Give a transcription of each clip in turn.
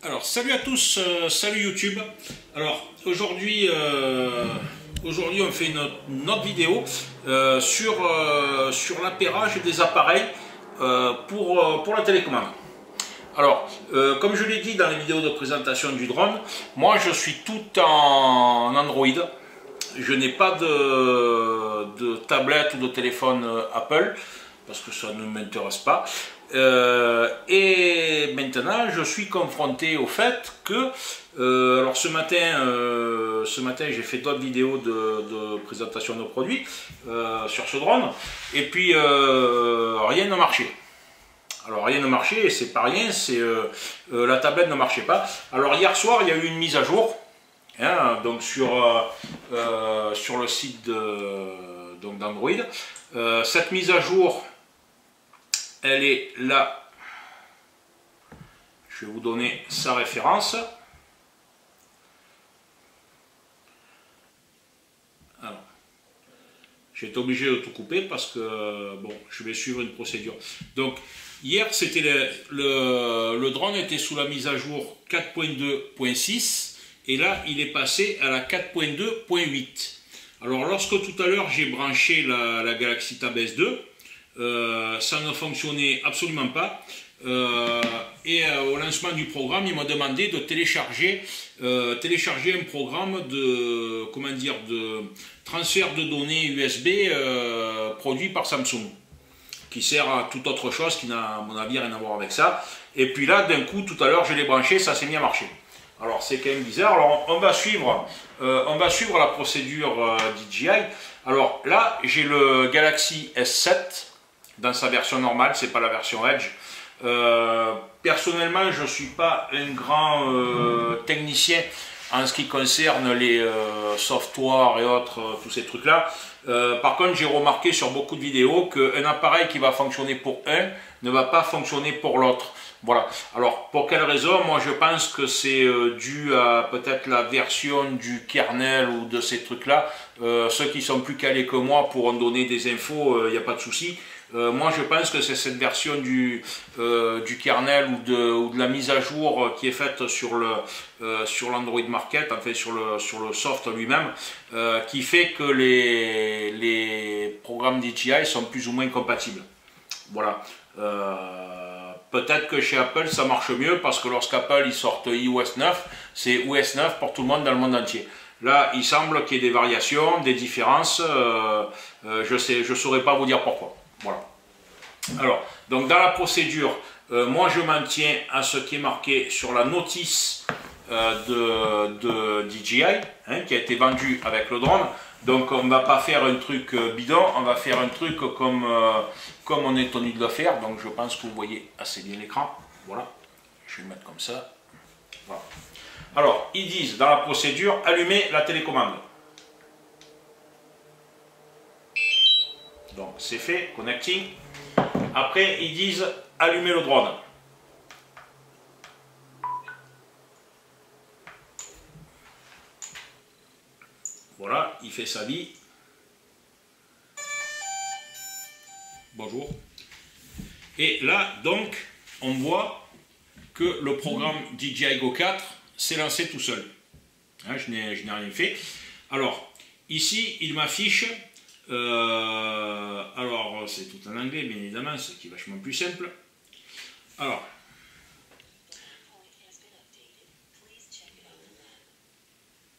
Alors salut à tous, salut YouTube. Alors aujourd'hui on fait une autre vidéo sur l'appairage des appareils pour la télécommande. Alors comme je l'ai dit dans les vidéos de présentation du drone, moi je suis tout en Android. Je n'ai pas de tablette ou de téléphone Apple parce que ça ne m'intéresse pas. Et maintenant je suis confronté au fait que alors ce matin j'ai fait d'autres vidéos de présentation de produits sur ce drone et puis rien ne marchait. Alors rien ne marchait et c'est pas rien, c'est la tablette ne marchait pas. Alors hier soir il y a eu une mise à jour hein, donc sur le site d'Android. Cette mise à jour, elle est là. Je vais vous donner sa référence. Alors, j'ai été obligé de tout couper parce que bon, je vais suivre une procédure. Donc hier, c'était le drone était sous la mise à jour 4.2.6 et là, il est passé à la 4.2.8. Alors lorsque tout à l'heure j'ai branché la Galaxy Tab S2, ça ne fonctionnait absolument pas et au lancement du programme il m'a demandé de télécharger un programme de transfert de données USB produit par Samsung qui sert à toute autre chose qui n'a à mon avis rien à voir avec ça. Et puis là d'un coup tout à l'heure je l'ai branché, ça s'est mis à marcher. Alors c'est quand même bizarre. Alors on va suivre la procédure DJI. Alors là j'ai le Galaxy S7 dans sa version normale, c'est pas la version Edge. Personnellement je ne suis pas un grand technicien en ce qui concerne les softwares et autres, tous ces trucs là. Par contre j'ai remarqué sur beaucoup de vidéos qu'un appareil qui va fonctionner pour un ne va pas fonctionner pour l'autre. Voilà. Alors, pour quelle raison? Moi, je pense que c'est dû à peut-être la version du kernel ou de ces trucs-là. Ceux qui sont plus calés que moi pourront donner des infos, il n'y a pas de souci. Moi, je pense que c'est cette version du kernel ou de la mise à jour qui est faite sur l'Android Market, en fait sur le soft lui-même, qui fait que les programmes DJI sont plus ou moins compatibles. Voilà. Peut-être que chez Apple ça marche mieux parce que lorsqu'Apple ils sortent iOS 9, c'est OS 9 pour tout le monde dans le monde entier. Là, il semble qu'il y ait des variations, des différences. Je saurais pas vous dire pourquoi. Voilà. Alors, donc dans la procédure, moi je m'en tiens à ce qui est marqué sur la notice de DJI, hein, qui a été vendue avec le drone. Donc on ne va pas faire un truc bidon, on va faire un truc comme on est tenu de le faire. Donc je pense que vous voyez assez bien l'écran. Voilà, je vais le mettre comme ça. Voilà. Alors, ils disent dans la procédure, allumer la télécommande. Donc c'est fait, connecting. Après, ils disent allumer le drone. Voilà, il fait sa vie. Bonjour. Et là, donc, on voit que le programme DJI Go 4 s'est lancé tout seul. Hein, je n'ai rien fait. Alors, ici, il m'affiche... alors, c'est tout en anglais, bien évidemment, ce qui est vachement plus simple. Alors...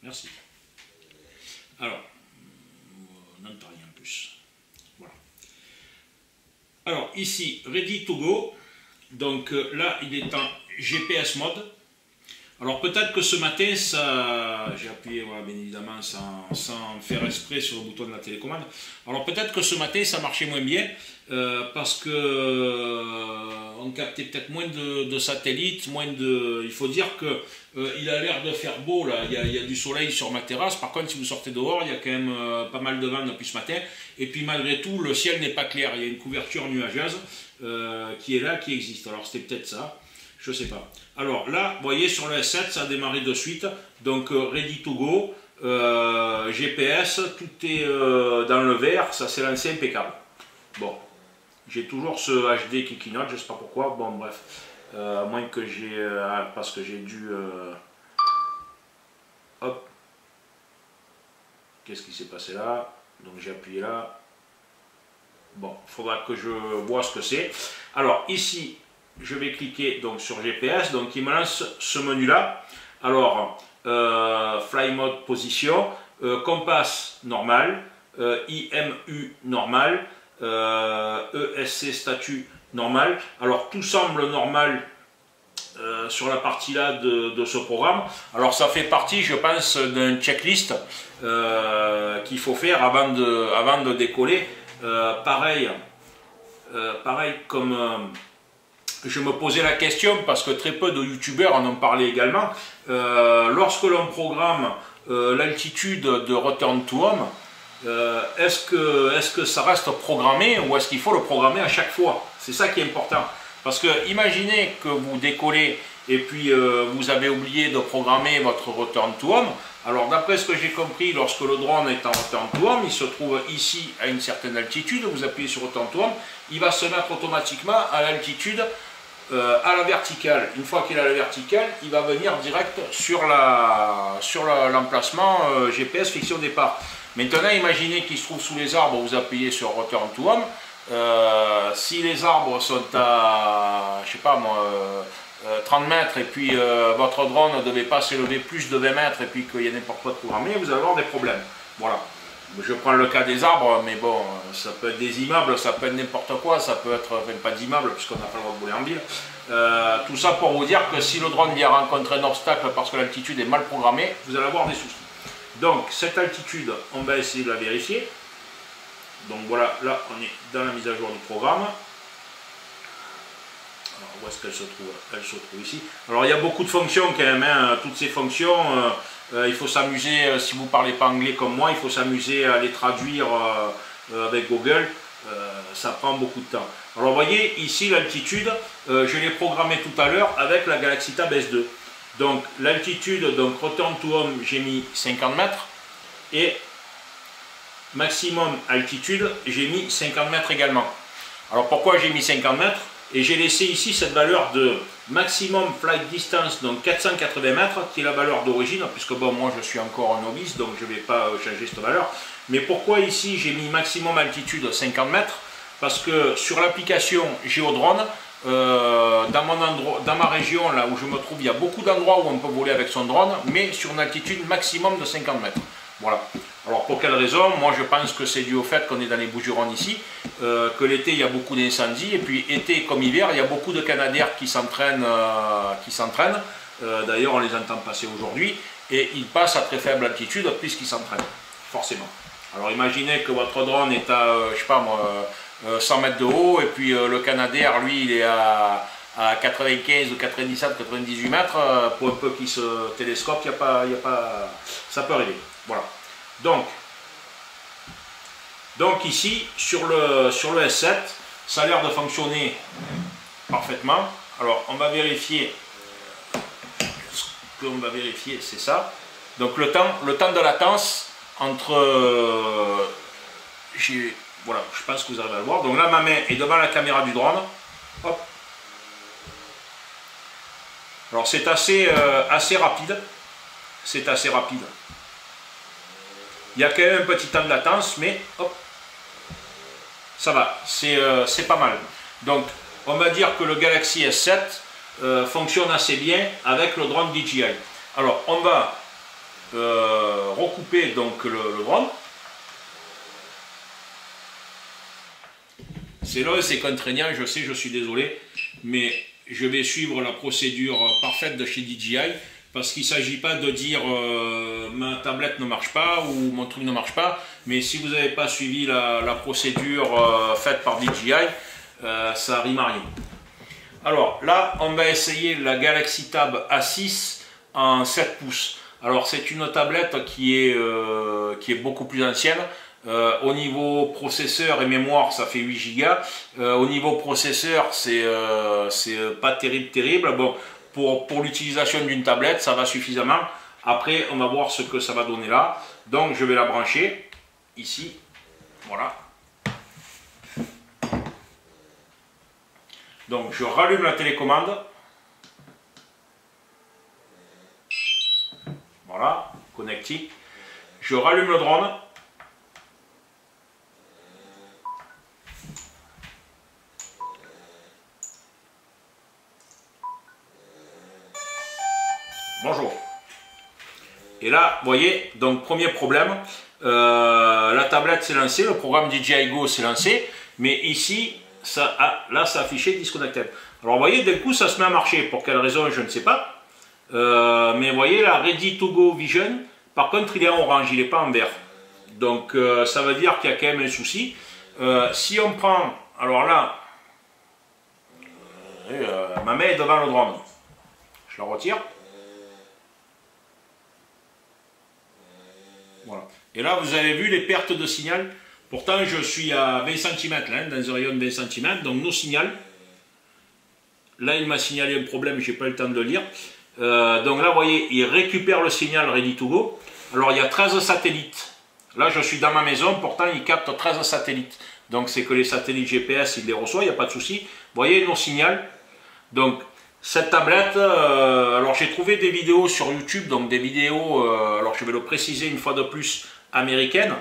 Merci. Alors, on n'entend rien en plus. Voilà. Alors, ici, Ready to Go. Donc là, il est en GPS mode. Alors peut-être que ce matin, j'ai appuyé voilà, bien évidemment sans faire exprès sur le bouton de la télécommande. Alors peut-être que ce matin ça marchait moins bien parce que on captait peut-être moins de satellites, il faut dire que il a l'air de faire beau là, il y a du soleil sur ma terrasse. Par contre si vous sortez dehors, il y a quand même pas mal de vent depuis ce matin. Et puis malgré tout, le ciel n'est pas clair, il y a une couverture nuageuse qui est là, qui existe. Alors c'était peut-être ça. Je sais pas. Alors là, vous voyez sur le S7, ça a démarré de suite. Donc ready to go, GPS, tout est dans le vert, ça s'est lancé impeccable. Bon, j'ai toujours ce HD qui clignote, je sais pas pourquoi. Bon bref. à moins que j'ai... parce que j'ai dû... hop. Qu'est-ce qui s'est passé là? Donc j'ai appuyé là. Bon, il faudra que je vois ce que c'est. Alors ici, je vais cliquer donc sur GPS. Donc il me lance ce menu-là. Alors, Fly Mode Position, Compass normal, IMU normal, ESC statut normal. Alors tout semble normal sur la partie là de ce programme. Alors ça fait partie, je pense, d'un checklist qu'il faut faire avant de décoller. Pareil comme je me posais la question, parce que très peu de youtubeurs en ont parlé également, lorsque l'on programme l'altitude de Return to Home, est-ce que ça reste programmé ou est-ce qu'il faut le programmer à chaque fois? C'est ça qui est important. Parce que imaginez que vous décollez et puis vous avez oublié de programmer votre Return to Home. Alors d'après ce que j'ai compris, lorsque le drone est en Return to Home, il se trouve ici à une certaine altitude, vous appuyez sur Return to Home, il va se mettre automatiquement à l'altitude à la verticale. Une fois qu'il est à la verticale, il va venir direct sur l'emplacement GPS fixé au départ. Maintenant, imaginez qu'il se trouve sous les arbres, vous appuyez sur Return to Home. Si les arbres sont à, je sais pas moi, 30 mètres et puis votre drone ne devait pas s'élever plus de 20 mètres et puis qu'il y a n'importe quoi de programmé, vous allez avoir des problèmes. Voilà. Je prends le cas des arbres, mais bon, ça peut être des immeubles, ça peut être n'importe quoi, ça peut être, enfin pas d'immeubles puisqu'on n'a pas le droit de voler en ville. Tout ça pour vous dire que si le drone vient rencontrer un obstacle parce que l'altitude est mal programmée, vous allez avoir des soucis. Donc cette altitude, on va essayer de la vérifier. Donc voilà, là on est dans la mise à jour du programme. Alors où est-ce qu'elle se trouve? Elle se trouve ici. Alors il y a beaucoup de fonctions quand même, hein. Toutes ces fonctions, il faut s'amuser, si vous ne parlez pas anglais comme moi, il faut s'amuser à les traduire avec Google. Ça prend beaucoup de temps. Alors vous voyez ici l'altitude, je l'ai programmé tout à l'heure avec la Galaxy Tab S2. Donc l'altitude, donc Return to Home, j'ai mis 50 mètres et maximum altitude, j'ai mis 50 mètres également. Alors pourquoi j'ai mis 50 mètres? Et j'ai laissé ici cette valeur de maximum flight distance, donc 480 mètres, qui est la valeur d'origine, puisque bon, moi je suis encore un novice, donc je ne vais pas changer cette valeur. Mais pourquoi ici j'ai mis maximum altitude 50 mètres? Parce que sur l'application Géodrone, dans ma région, là où je me trouve, il y a beaucoup d'endroits où on peut voler avec son drone, mais sur une altitude maximum de 50 mètres. Voilà. Alors pour quelle raison? Moi je pense que c'est dû au fait qu'on est dans les Bouches-du-Rhône ici, que l'été il y a beaucoup d'incendies, et puis été comme hiver, il y a beaucoup de canadaires qui s'entraînent. D'ailleurs on les entend passer aujourd'hui, et ils passent à très faible altitude puisqu'ils s'entraînent, forcément. Alors imaginez que votre drone est à, je sais pas moi, 100 mètres de haut, et puis le canadair, lui, il est à 95 ou 97, 98 mètres, pour un peu qu'il se télescope, ça peut arriver. Voilà. Donc ici, sur le S7, ça a l'air de fonctionner parfaitement. Alors, on va vérifier. Ce qu'on va vérifier, c'est ça. Donc, le temps de latence entre... voilà, je pense que vous arrivez à le voir. Donc là, ma main est devant la caméra du drone. Hop. Alors, c'est assez rapide. C'est assez rapide. Il y a quand même un petit temps de latence, mais hop, ça va, c'est pas mal. Donc, on va dire que le Galaxy S7 fonctionne assez bien avec le drone DJI. Alors, on va recouper donc le drone. C'est long, c'est contraignant, je sais, je suis désolé, mais je vais suivre la procédure parfaite de chez DJI. Parce qu'il ne s'agit pas de dire ma tablette ne marche pas ou mon truc ne marche pas, mais si vous n'avez pas suivi la procédure faite par DJI, ça rime à rien. Alors là, on va essayer la Galaxy Tab A6 en 7 pouces. Alors c'est une tablette qui est beaucoup plus ancienne. Au niveau processeur et mémoire, ça fait 8 Go. Au niveau processeur, c'est pas terrible. Bon, pour l'utilisation d'une tablette, ça va suffisamment. Après, on va voir ce que ça va donner là. Donc, je vais la brancher ici. Voilà. Donc, je rallume la télécommande. Voilà, connecting. Je rallume le drone. Bonjour. Et là, vous voyez, donc premier problème, la tablette s'est lancée, le programme DJI Go s'est lancé, mais ici, ça, là, ça affichait disconnected. Alors, vous voyez, d'un coup, ça se met à marcher. Pour quelle raison, je ne sais pas. Mais vous voyez, la Ready to Go Vision, par contre, il est en orange, il n'est pas en vert. Donc, ça veut dire qu'il y a quand même un souci. Si on prend, alors là, ma main est devant le drone. Je la retire. Voilà. Et là, vous avez vu les pertes de signal. Pourtant, je suis à 20 cm, là, dans un rayon de 20 cm, donc nos signaux. Là, il m'a signalé un problème, je n'ai pas eu le temps de le lire. Donc là, vous voyez, il récupère le signal Ready to Go. Alors, il y a 13 satellites. Là, je suis dans ma maison, pourtant, il capte 13 satellites. Donc, c'est que les satellites GPS, il les reçoit, il n'y a pas de souci. Vous voyez nos signaux. Donc, cette tablette, alors j'ai trouvé des vidéos sur YouTube, donc des vidéos, alors je vais le préciser une fois de plus, américaines,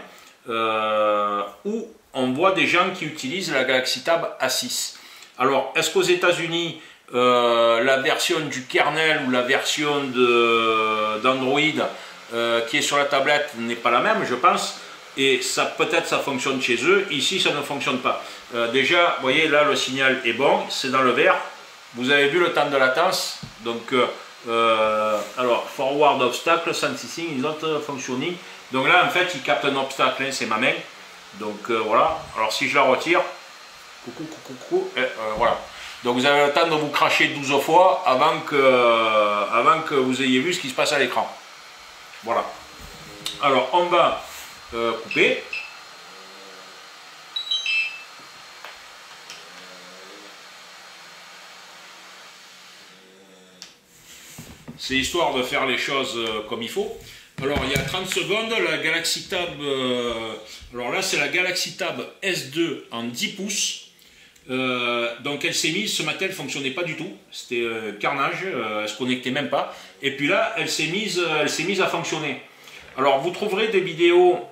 où on voit des gens qui utilisent la Galaxy Tab A6. Alors, est-ce qu'aux États-Unis, la version du kernel ou la version d'Android qui est sur la tablette n'est pas la même, je pense, et ça peut-être ça fonctionne chez eux, ici ça ne fonctionne pas. Déjà, vous voyez, là le signal est bon, c'est dans le vert. Vous avez vu le temps de latence, donc alors forward obstacle, sensing is not functioning. Donc là en fait il capte un obstacle, hein, c'est ma main. Donc voilà, alors si je la retire, coucou, coucou, coucou, voilà. Donc vous avez le temps de vous cracher 12 fois avant que vous ayez vu ce qui se passe à l'écran. Voilà. Alors on va couper. C'est histoire de faire les choses comme il faut. Alors il y a 30 secondes, la Galaxy Tab, alors là c'est la Galaxy Tab S2 en 10 pouces. Donc elle s'est mise, ce matin elle ne fonctionnait pas du tout, c'était carnage, elle ne se connectait même pas. Et puis là elle s'est mise à fonctionner. Alors vous trouverez des vidéos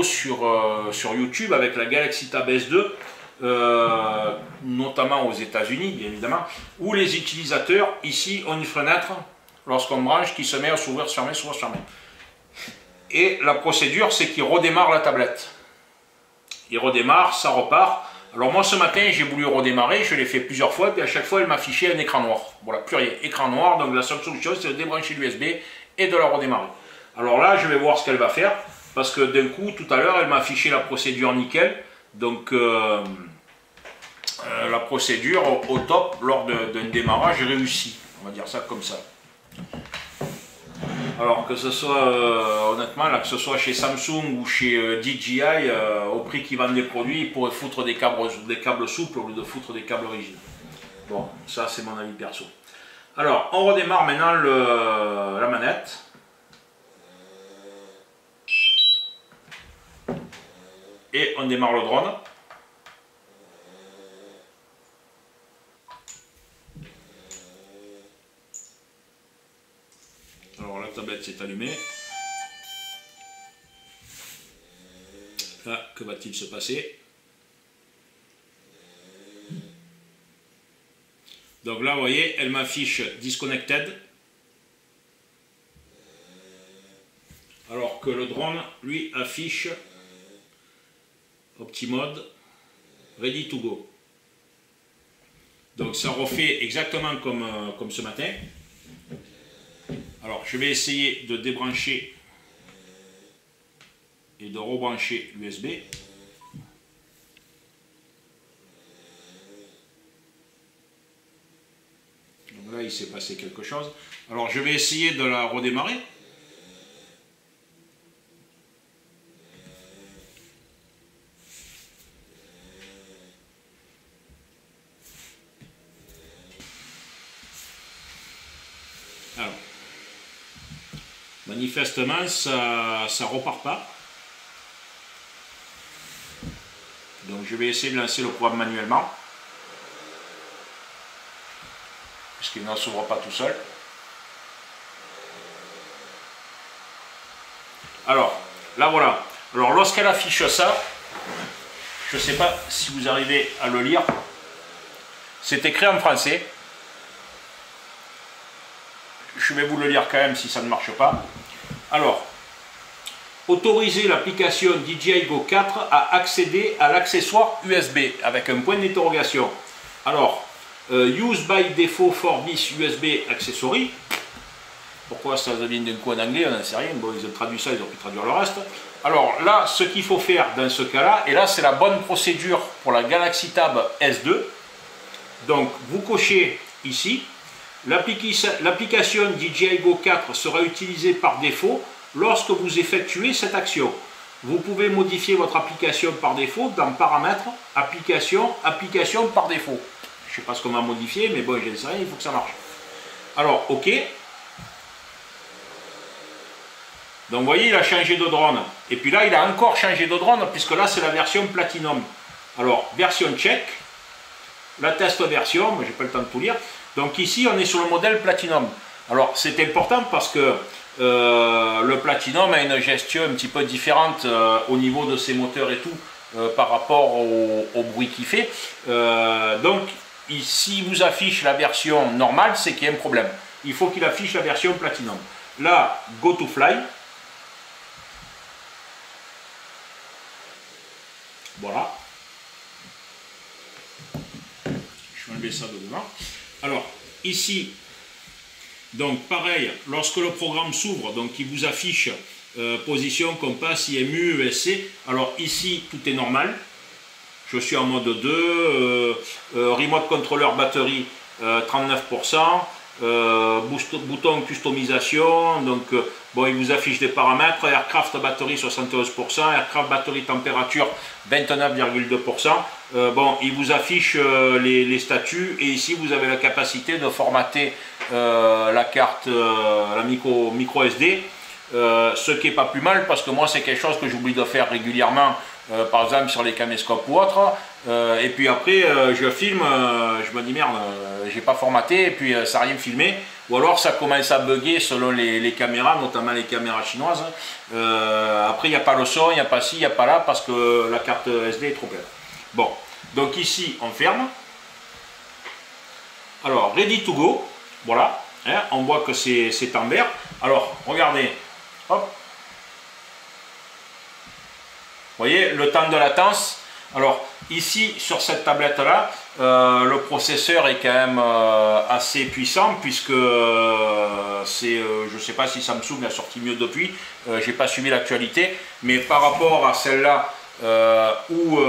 sur YouTube avec la Galaxy Tab S2. Notamment aux États-Unis, bien évidemment, où les utilisateurs ici ont une fenêtre lorsqu'on branche qui se met à s'ouvrir, se fermer, s'ouvrir, se fermer. Et la procédure, c'est qu'il redémarre la tablette. Il redémarre, ça repart. Alors moi ce matin, j'ai voulu redémarrer, je l'ai fait plusieurs fois, puis à chaque fois, elle m'a affiché un écran noir. Voilà, plus rien, écran noir, donc la seule solution, c'est de débrancher l'USB et de la redémarrer. Alors là, je vais voir ce qu'elle va faire, parce que d'un coup, tout à l'heure, elle m'a affiché la procédure nickel. Donc la procédure au top lors d'un démarrage réussi, on va dire ça comme ça. Alors que ce soit honnêtement là, que ce soit chez Samsung ou chez DJI, au prix qu'ils vendent les produits, ils pourraient foutre des câbles souples au lieu de foutre des câbles rigides. Bon, ça c'est mon avis perso. Alors on redémarre maintenant la manette. Et on démarre le drone. Alors la tablette s'est allumée. Là, que va-t-il se passer? Donc là, vous voyez, elle m'affiche disconnected. Alors que le drone, lui, affiche Optimode Ready to Go. Donc ça refait exactement comme ce matin. Alors je vais essayer de débrancher et de rebrancher l'USB. Donc là il s'est passé quelque chose. Alors je vais essayer de la redémarrer. Alors, manifestement, ça repart pas. Donc je vais essayer de lancer le programme manuellement. Puisqu'il ne s'ouvre pas tout seul. Alors, là voilà. Alors lorsqu'elle affiche ça, je ne sais pas si vous arrivez à le lire, c'est écrit en français. Je vais vous le lire quand même si ça ne marche pas. Alors, autoriser l'application DJI Go 4 à accéder à l'accessoire USB avec un point d'interrogation. Alors, use by default for this USB accessory. Pourquoi ça devient d'un coup en anglais, on n'en sait rien. Bon, ils ont traduit ça, ils ont pu traduire le reste. Alors là, ce qu'il faut faire dans ce cas-là, et là c'est la bonne procédure pour la Galaxy Tab S2. Donc, vous cochez ici. L'application DJI Go 4 sera utilisée par défaut lorsque vous effectuez cette action. Vous pouvez modifier votre application par défaut dans Paramètres, Application, Application par défaut. Je ne sais pas ce qu'on va modifier, mais bon, je ne sais rien, il faut que ça marche. Alors, OK. Donc, vous voyez, il a changé de drone. Et puis là, il a encore changé de drone, puisque là, c'est la version Platinum. Alors, version check. La test version, moi, j'ai pas le temps de tout lire. Donc ici, on est sur le modèle Platinum. Alors, c'est important parce que le Platinum a une gestion un petit peu différente au niveau de ses moteurs et tout par rapport au bruit qu'il fait. Donc, ici, il vous affiche la version normale, c'est qu'il y a un problème. Il faut qu'il affiche la version Platinum. Là, Go to Fly. Voilà. Je vais enlever ça de devant. Alors, ici, donc pareil, lorsque le programme s'ouvre, donc il vous affiche position, compas, IMU, ESC. Alors ici, tout est normal. Je suis en mode 2, remote controller batterie 39%, bouton customisation, donc bon, il vous affiche des paramètres, aircraft batterie 71%, aircraft batterie température 29,2%. Bon, il vous affiche les statuts et ici vous avez la capacité de formater la carte, la micro SD, ce qui n'est pas plus mal parce que moi c'est quelque chose que j'oublie de faire régulièrement, par exemple sur les caméscopes ou autres, et puis après je filme, je me dis merde, j'ai pas formaté et puis ça n'a rien filmé, ou alors ça commence à bugger selon les caméras, notamment les caméras chinoises. Après il n'y a pas le son, il n'y a pas ci, il n'y a pas là parce que la carte SD est trop pleine. Bon, donc ici on ferme. Alors ready to go, voilà, hein, on voit que c'est en vert. Alors regardez, hop, vous voyez le temps de latence. Alors ici sur cette tablette là, le processeur est quand même assez puissant puisque c'est, je ne sais pas si Samsung a sorti mieux depuis, j'ai pas suivi l'actualité, mais par rapport à celle-là où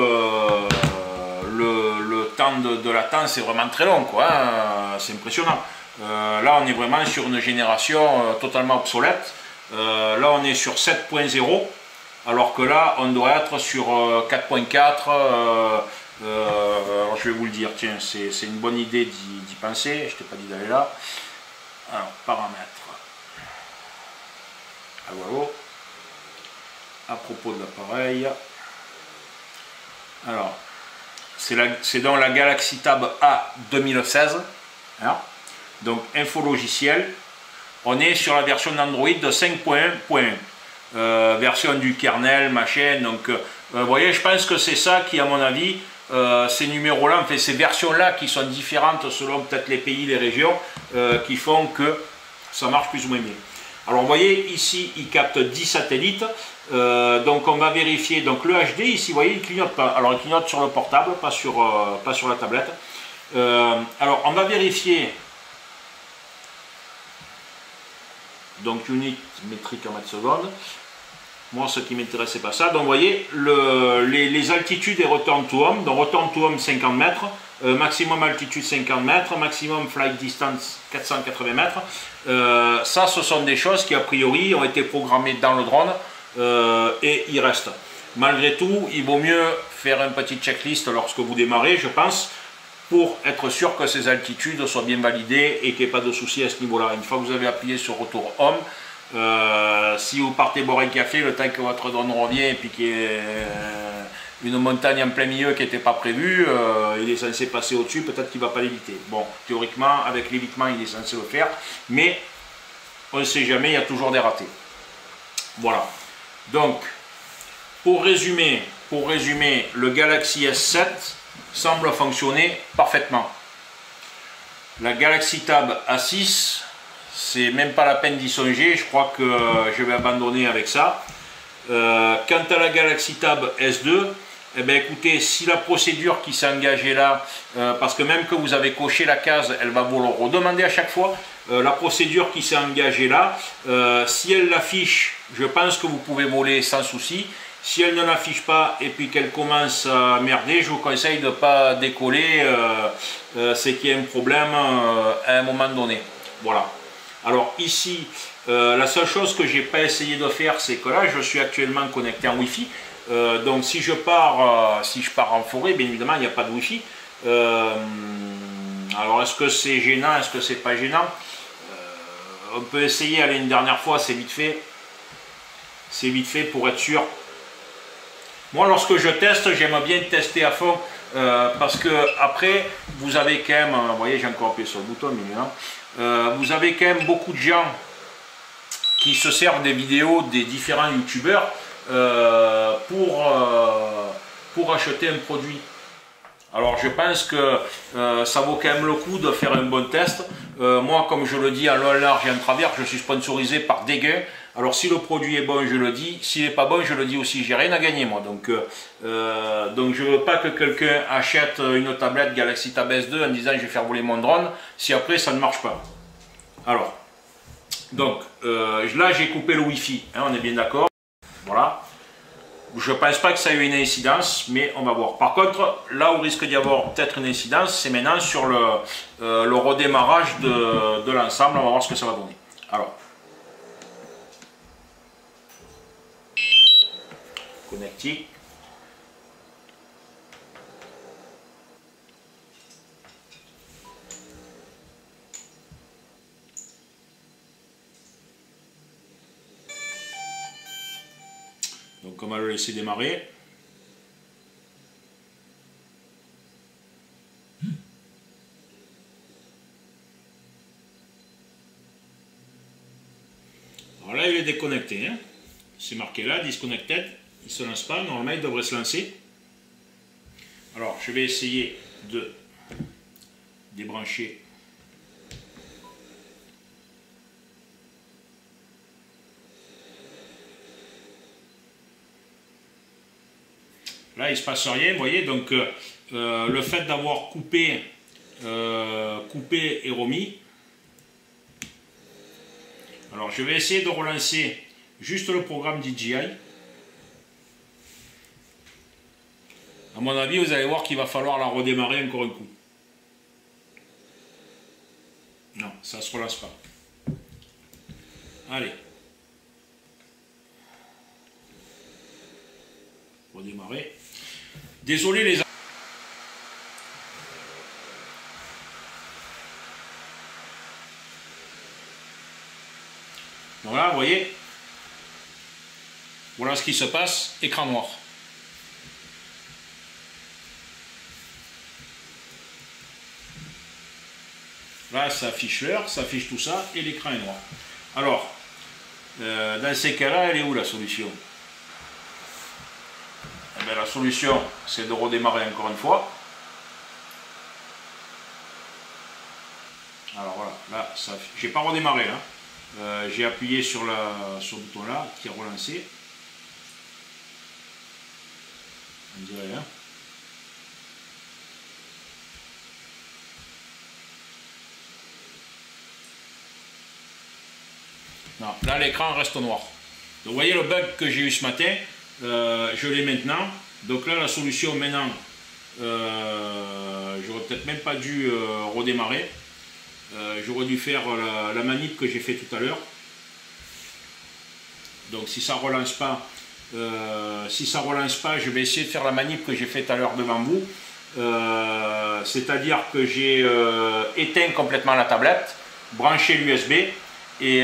le temps de latence est vraiment très long, quoi, hein, c'est impressionnant. Là on est vraiment sur une génération totalement obsolète. Là on est sur 7.0. Alors que là, on doit être sur 4.4. Alors je vais vous le dire, tiens, c'est une bonne idée d'y penser. Je t'ai pas dit d'aller là. Alors, paramètres. Ah, voilà. À propos de l'appareil. Alors, c'est dans la Galaxy Tab A 2016. Hein. Donc, info logiciel. On est sur la version d'Android de 5.1.1. Version du kernel, machin, donc vous voyez, je pense que c'est ça qui, à mon avis, ces numéros-là, enfin ces versions-là qui sont différentes selon peut-être les pays, les régions, qui font que ça marche plus ou moins bien. Alors vous voyez, ici, il capte 10 satellites, donc on va vérifier, donc le HD, ici, vous voyez, il clignote pas, alors il clignote sur le portable, pas sur la tablette. Alors on va vérifier, donc unit métrique en mètres secondes. Moi, ce qui m'intéresse, c'est pas ça. Donc, vous voyez, les altitudes et return to home. Donc, return to home 50 mètres, maximum altitude 50 mètres, maximum flight distance 480 mètres. Ça, ce sont des choses qui, a priori, ont été programmées dans le drone et il reste. Malgré tout, il vaut mieux faire un petit checklist lorsque vous démarrez, je pense, pour être sûr que ces altitudes soient bien validées et qu'il n'y ait pas de soucis à ce niveau-là. Une fois que vous avez appuyé sur retour home, si vous partez boire un café, le temps que votre drone revient et puis qu'il y ait une montagne en plein milieu qui n'était pas prévue, il est censé passer au-dessus, peut-être qu'il ne va pas l'éviter. Bon, théoriquement, avec l'évitement, il est censé le faire, mais on ne sait jamais, il y a toujours des ratés. Voilà. Donc, pour résumer, le Galaxy S7 semble fonctionner parfaitement. La Galaxy Tab A6, c'est même pas la peine d'y songer, je crois que je vais abandonner avec ça. Quant à la Galaxy Tab S2, eh bien, écoutez, si la procédure qui s'est engagée là, parce que même que vous avez coché la case, elle va vous le redemander à chaque fois, la procédure qui s'est engagée là, si elle l'affiche, je pense que vous pouvez voler sans souci. Si elle ne l'affiche pas et puis qu'elle commence à merder, je vous conseille de ne pas décoller, c'est qu'il y a un problème à un moment donné. Voilà. Alors ici, la seule chose que j'ai pas essayé de faire, c'est que là, je suis actuellement connecté en Wi-Fi. Donc si je pars en forêt, bien évidemment, il n'y a pas de Wi-Fi. Alors est-ce que c'est gênant, est-ce que c'est pas gênant? On peut essayer, aller une dernière fois, c'est vite fait. C'est vite fait pour être sûr. Moi, lorsque je teste, j'aime bien tester à fond parce que après, vous avez quand même, vous voyez, j'ai encore appuyé sur le bouton, mais non, vous avez quand même beaucoup de gens qui se servent des vidéos des différents youtubeurs pour acheter un produit. Alors je pense que ça vaut quand même le coup de faire un bon test. Moi, comme je le dis en long, large et en travers, je suis sponsorisé par Dégain. Alors si le produit est bon, je le dis. S'il n'est pas bon, je le dis aussi. J'ai rien à gagner moi. Donc je ne veux pas que quelqu'un achète une tablette Galaxy Tab S2 en disant je vais faire voler mon drone, si après ça ne marche pas. Alors, donc là j'ai coupé le Wi-Fi, hein, on est bien d'accord. Voilà. Je ne pense pas que ça ait eu une incidence, mais on va voir. Par contre, là où risque d'y avoir peut-être une incidence, c'est maintenant sur le redémarrage de l'ensemble. On va voir ce que ça va donner. Alors, connectique. Donc on va le laisser démarrer. Alors là il est déconnecté. Hein. C'est marqué là, disconnected. Il ne se lance pas, normalement il devrait se lancer. Alors je vais essayer de débrancher. Là, il ne se passe rien, vous voyez, donc le fait d'avoir coupé et remis. Alors, je vais essayer de relancer juste le programme DJI. À mon avis, vous allez voir qu'il va falloir la redémarrer encore un coup. Non, ça ne se relance pas. Allez. Redémarrer. Désolé les amis. Voilà, vous voyez. Voilà ce qui se passe. Écran noir. Là, ça affiche l'heure, ça affiche tout ça et l'écran est noir. Alors, dans ces cas-là, elle est où la solution? Eh bien, la solution, c'est de redémarrer encore une fois. Alors voilà, là, j'ai pas redémarré là. J'ai appuyé sur le bouton là qui a relancé. On dirait hein. Non, là l'écran reste noir. Donc vous voyez le bug que j'ai eu ce matin, je l'ai maintenant. Donc là la solution maintenant, j'aurais peut-être même pas dû redémarrer. J'aurais dû faire la manip que j'ai fait tout à l'heure. Donc si ça relance pas, je vais essayer de faire la manip que j'ai fait tout à l'heure devant vous. C'est-à-dire que j'ai éteint complètement la tablette, branché l'USB et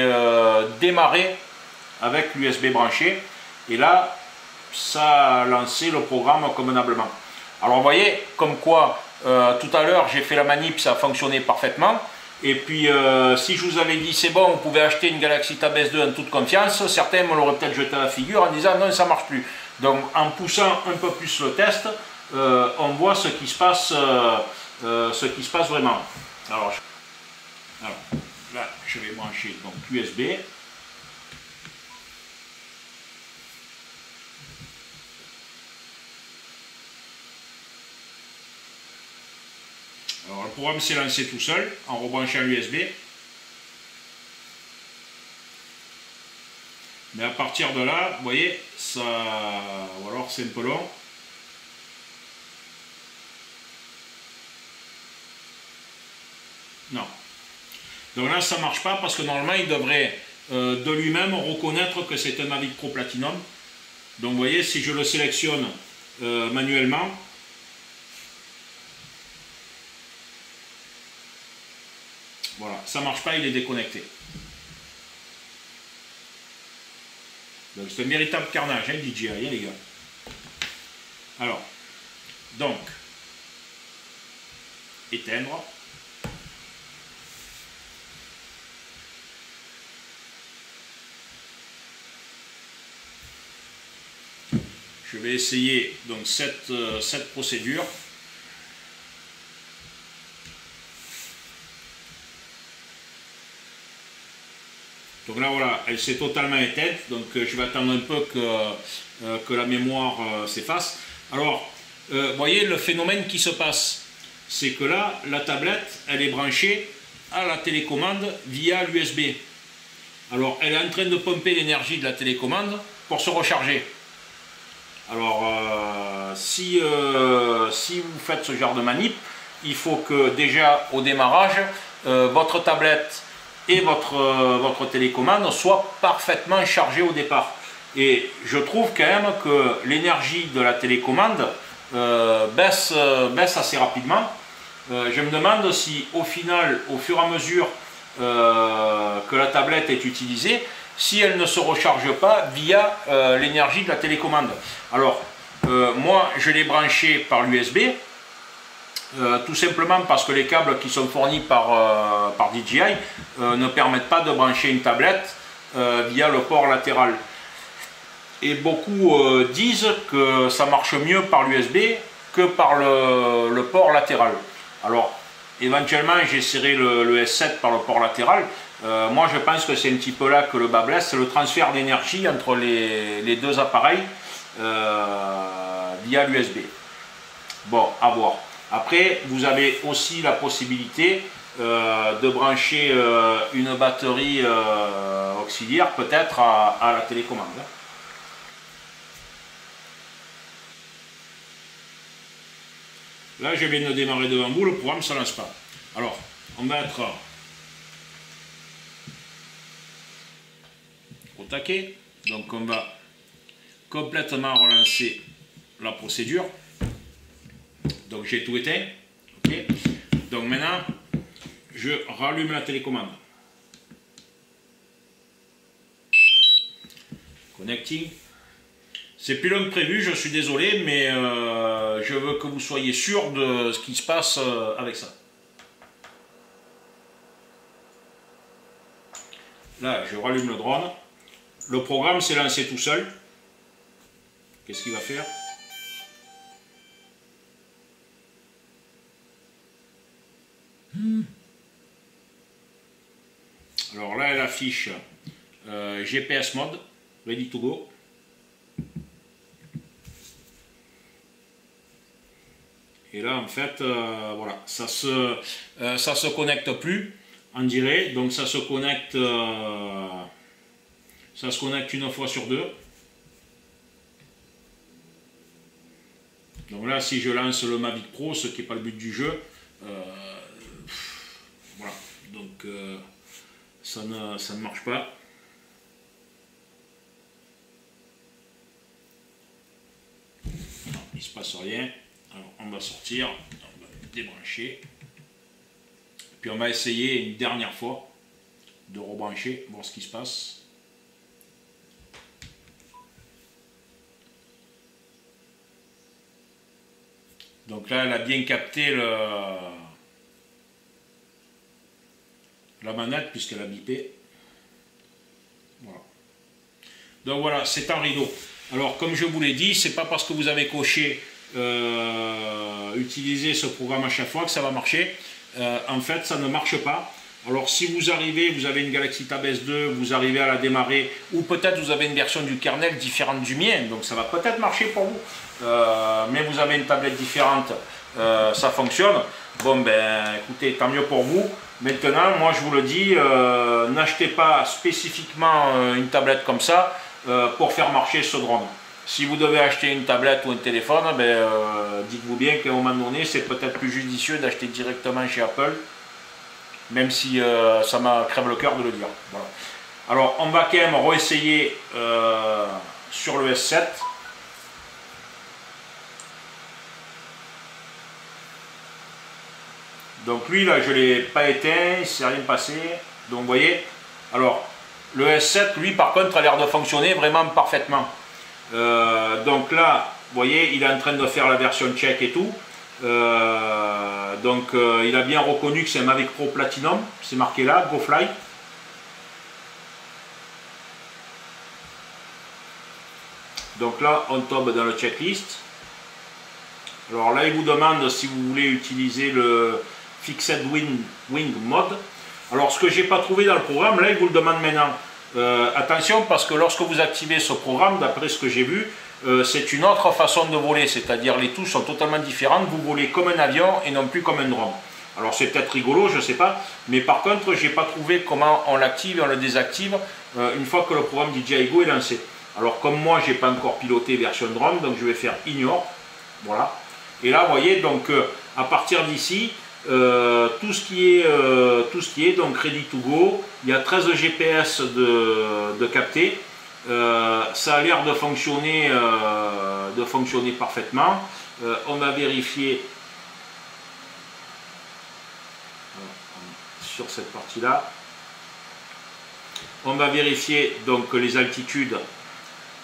démarré avec l'USB branché. Et là, ça a lancé le programme convenablement. Alors vous voyez, comme quoi tout à l'heure j'ai fait la manip, ça a fonctionné parfaitement. Et puis, si je vous avais dit c'est bon, vous pouvez acheter une Galaxy Tab S2 en toute confiance, certains me l'auraient peut-être jeté à la figure en disant non, ça ne marche plus. Donc, en poussant un peu plus le test, on voit ce qui se passe vraiment. Alors, là, je vais brancher donc USB. Alors, le programme s'est lancé tout seul en rebranchant l'USB. Mais à partir de là, vous voyez, ça, ou alors c'est un peu long. Non. Donc là, ça ne marche pas parce que normalement, il devrait de lui-même reconnaître que c'est un Mavic Pro Platinum. Donc vous voyez, si je le sélectionne manuellement, voilà, ça ne marche pas, il est déconnecté. Donc c'est un véritable carnage, hein, DJI, hein, les gars. Alors, donc, éteindre. Je vais essayer donc cette procédure. Donc là voilà, elle s'est totalement éteinte, donc je vais attendre un peu que la mémoire s'efface. Alors, vous voyez le phénomène qui se passe, c'est que là, la tablette, elle est branchée à la télécommande via l'USB. Alors, elle est en train de pomper l'énergie de la télécommande pour se recharger. Alors, si vous faites ce genre de manip, il faut que déjà au démarrage, votre tablette et votre télécommande soient parfaitement chargées au départ. Et je trouve quand même que l'énergie de la télécommande baisse assez rapidement. Je me demande si au final, au fur et à mesure que la tablette est utilisée, si elle ne se recharge pas via l'énergie de la télécommande. Alors, moi, je l'ai branché par l'USB, tout simplement parce que les câbles qui sont fournis par DJI ne permettent pas de brancher une tablette via le port latéral. Et beaucoup disent que ça marche mieux par l'USB que par le port latéral. Alors, éventuellement, j'essaierai le S7 par le port latéral. Moi, je pense que c'est un petit peu là que le bas blesse, c'est le transfert d'énergie entre les deux appareils via l'USB. Bon, à voir. Après, vous avez aussi la possibilité de brancher une batterie auxiliaire, peut-être à la télécommande. Là, je viens de démarrer devant vous, le programme ne se lance pas. Alors, on va être au taquet. Donc, on va complètement relancer la procédure. Donc, j'ai tout éteint. Okay. Donc, maintenant, je rallume la télécommande. Connecting. C'est plus long que prévu, je suis désolé, mais je veux que vous soyez sûr de ce qui se passe avec ça. Là, je rallume le drone. Le programme s'est lancé tout seul. Qu'est-ce qu'il va faire? Alors là, elle affiche GPS mode, ready to go. Et là, en fait, voilà, ça se connecte plus, on dirait. Donc ça se connecte une fois sur deux. Donc là, si je lance le Mavic Pro, ce qui n'est pas le but du jeu, voilà, donc ça ne marche pas. Non, il ne se passe rien. Alors on va sortir, on va débrancher. Puis on va essayer une dernière fois de rebrancher, voir ce qui se passe. Donc là, elle a bien capté la manette puisqu'elle a bipé. Voilà. Donc voilà, c'est un rideau. Alors comme je vous l'ai dit, c'est pas parce que vous avez coché utiliser ce programme à chaque fois que ça va marcher. En fait, ça ne marche pas. Alors si vous arrivez, vous avez une Galaxy Tab S2, vous arrivez à la démarrer, ou peut-être vous avez une version du kernel différente du mien, donc ça va peut-être marcher pour vous. Mais vous avez une tablette différente, ça fonctionne. Bon ben écoutez, tant mieux pour vous. Maintenant, moi je vous le dis, n'achetez pas spécifiquement une tablette comme ça pour faire marcher ce drone. Si vous devez acheter une tablette ou un téléphone, ben, dites-vous bien qu'à un moment donné, c'est peut-être plus judicieux d'acheter directement chez Apple, même si ça m'a crève le cœur de le dire. Voilà. Alors, on va quand même réessayer sur le S7. Donc lui, là, je ne l'ai pas éteint, il ne s'est rien passé. Donc, vous voyez, alors, le S7, lui, par contre, a l'air de fonctionner vraiment parfaitement. Donc là, vous voyez, il est en train de faire la version check et tout. Il a bien reconnu que c'est un Mavic Pro Platinum, c'est marqué là, GoFly. Donc là, on tombe dans le checklist. Alors là, il vous demande si vous voulez utiliser le Fixed Wing Mode. Alors ce que j'ai pas trouvé dans le programme, là, il vous le demande maintenant. Attention, parce que lorsque vous activez ce programme, d'après ce que j'ai vu, c'est une autre façon de voler, c'est-à-dire les touches sont totalement différentes, vous volez comme un avion et non plus comme un drone. Alors c'est peut-être rigolo, je ne sais pas, mais par contre, je n'ai pas trouvé comment on l'active et on le désactive une fois que le programme DJI Go est lancé. Alors comme moi, je n'ai pas encore piloté version drone, donc je vais faire ignore, voilà. Et là, vous voyez, donc à partir d'ici, tout ce qui est donc ready to go, il y a 13 GPS de captés, ça a l'air de fonctionner parfaitement. On va vérifier sur cette partie là, on va vérifier donc les altitudes,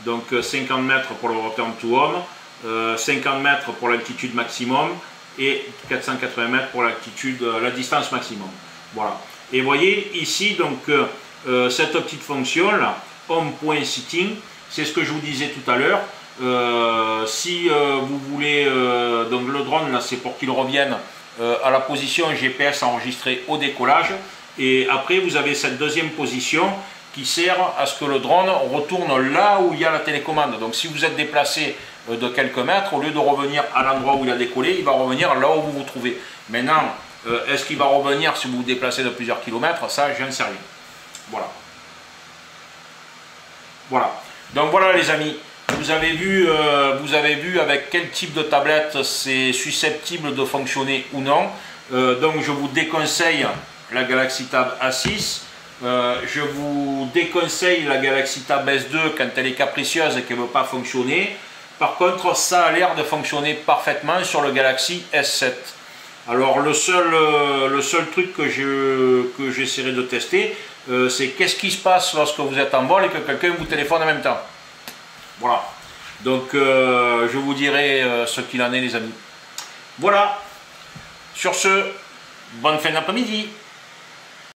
donc 50 mètres pour le return to home, 50 mètres pour l'altitude maximum et 480 mètres pour l'altitude, la distance maximum. Voilà. Et vous voyez ici donc cette petite fonction là, home.sitting, c'est ce que je vous disais tout à l'heure. Si vous voulez, donc le drone là, c'est pour qu'il revienne à la position GPS enregistrée au décollage. Et après vous avez cette deuxième position qui sert à ce que le drone retourne là où il y a la télécommande. Donc si vous êtes déplacé de quelques mètres, au lieu de revenir à l'endroit où il a décollé, il va revenir là où vous vous trouvez. Maintenant, est-ce qu'il va revenir si vous vous déplacez de plusieurs kilomètres? Ça, j'en sais rien. Voilà. Voilà. Donc voilà les amis, vous avez vu avec quel type de tablette c'est susceptible de fonctionner ou non. Donc je vous déconseille la Galaxy Tab A6. Je vous déconseille la Galaxy Tab S2 quand elle est capricieuse et qu'elle ne veut pas fonctionner. Par contre, ça a l'air de fonctionner parfaitement sur le Galaxy S7. Alors le seul truc que j'essaierai de tester, c'est qu'est-ce qui se passe lorsque vous êtes en vol et que quelqu'un vous téléphone en même temps. Voilà. Donc je vous dirai ce qu'il en est les amis. Voilà. Sur ce, bonne fin d'après-midi.